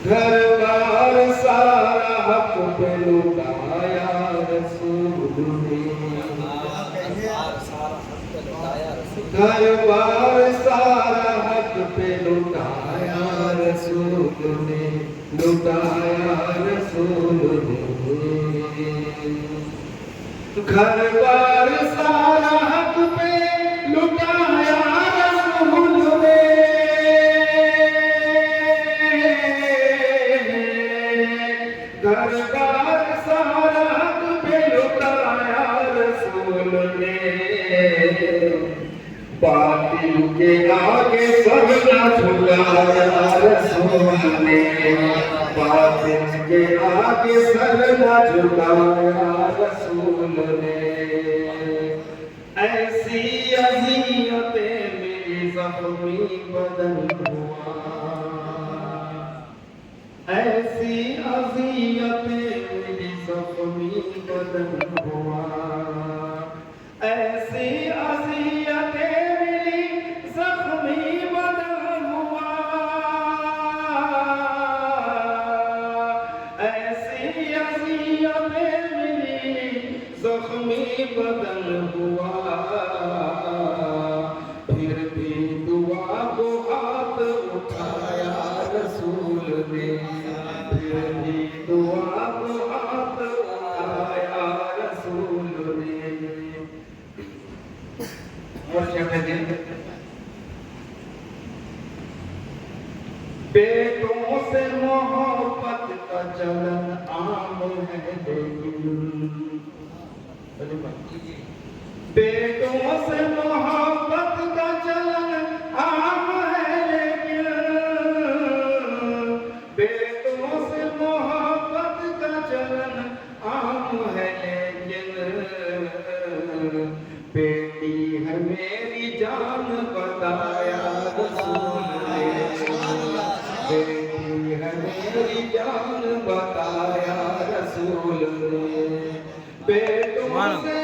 گھر بار سارا حق پہ لٹایا رسول نے، گھر بار سارا حق پہ لٹایا رسول نے، لٹایا رسول نے، گھر بار سارا حق پہ لٹایا رسول نے، گھر بار سارا حق پہ لٹایا رسول نے، باطل کے آگے سر نہ جھکایا رسول نے، باطل کے آگے سر نہ جھکایا رسول نے، ایسی اذیتیں میری زخمی بدن ہوا، ایسی اذیتیں میری زخمی بدن ہوا، ایسی اذیتیں میری زخمی بدن ہوا، ایسی اذیتیں میری زخمی بدن ہوا، پھر بھی دعا کو ہاتھ اٹھایا رسول نے، پھر بھی دعا کو ہاتھ اٹھایا رسول نے، اور کیا کہتے ہیں؟ بیٹوں سے محبت کا چلن عام ہے لیکن، بیٹوں سے محبت کا چلن عام ہے لیکن، بیٹوں سے محبت کا چلن عام ہے لیکن، بیٹی ہے میری جان بتایا رسول نے، بیٹی ہے میری جان بتایا رسول نے، بیٹوں سے